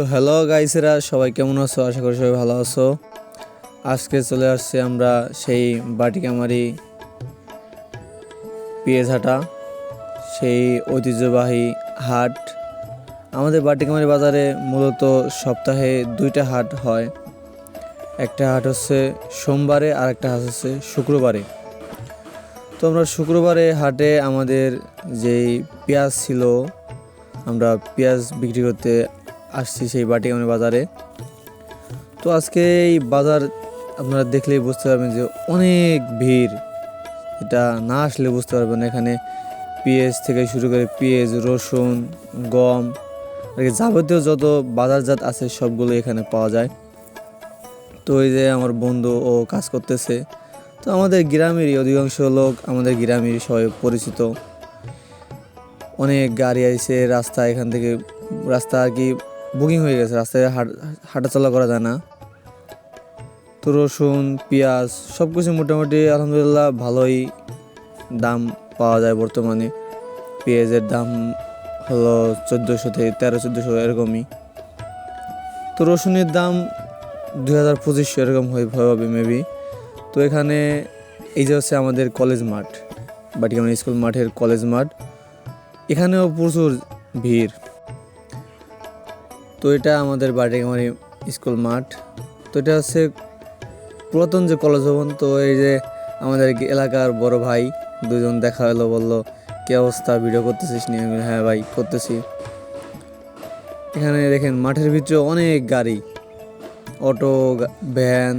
তো হ্যালো গাইসেরা, সবাই কেমন আছো? আশা করি সবাই ভালো আছো। আজকে চলে আসছি আমরা সেই বাটিকামারি পিএসহাটা, সেই ঐতিহ্যবাহী হাট। আমাদের বাটিকামারি বাজারে মূলত সপ্তাহে দুইটা হাট হয়। একটা হাট হচ্ছে সোমবারে আর একটা হাট হচ্ছে শুক্রবারে। তো আমরা শুক্রবারে হাটে আমাদের যেই পেঁয়াজ ছিল, আমরা পেঁয়াজ বিক্রি করতে আসছি সেই বাটিকামারি বাজারে। তো আজকে এই বাজার আপনারা দেখলেই বুঝতে পারবেন যে অনেক ভিড়। এটা না আসলে বুঝতে পারবেন। এখানে পেঁয়াজ থেকে শুরু করে পেঁয়াজ, রসুন, গম আর কি যাবতীয় যত বাজারজাত আছে সবগুলো এখানে পাওয়া যায়। তো এই যে আমার বন্ধু ও কাজ করতেছে। তো আমাদের গ্রামেরই অধিকাংশ লোক, আমাদের গ্রামেরই সবাই পরিচিত। অনেক গাড়ি আছে রাস্তা, এখান থেকে রাস্তা আর কি বুকিং হয়ে গেছে, রাস্তায় হাঁটাচলা করা যায় না। তো রসুন, পেঁয়াজ সব কিছু মোটামুটি আলহামদুলিল্লাহ ভালোই দাম পাওয়া যায় বর্তমানে। পেঁয়াজের দাম হলো 1400 থেকে 1300-1400 এরকমই। তো রসুনের দাম 2000-2500 এরকম হবে মেবি। তো এখানে এই যে হচ্ছে আমাদের কলেজ মাঠ, বাটিকামারি স্কুল মাঠের কলেজ মাঠ, এখানেও প্রচুর ভিড়। তো এটা আমাদের বাটিকামারি স্কুল মাঠ। তো এটা হচ্ছে পুরাতন যে কলেজ ভবন। তো এই যে আমাদের এলাকার বড় ভাই দুজন দেখা হলো, বললো কি অবস্থা, ভিডিও করতেছিস নি? আমি বললাম, হ্যাঁ ভাই করতেছি। এখানে দেখেন মাঠের ভিতরে অনেক গাড়ি, অটো, ভ্যান,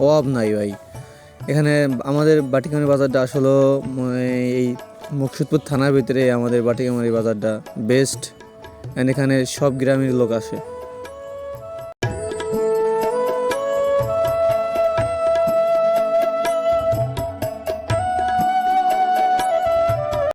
অভাব নাই ভাই। এখানে আমাদের বাটিকামারি বাজারটা আসলে এই মুকসুদপুর থানার ভিতরে আমাদের বাটিকামারি বাজারটা বেস্ট। এখানে সব গ্রামের লোক আসে।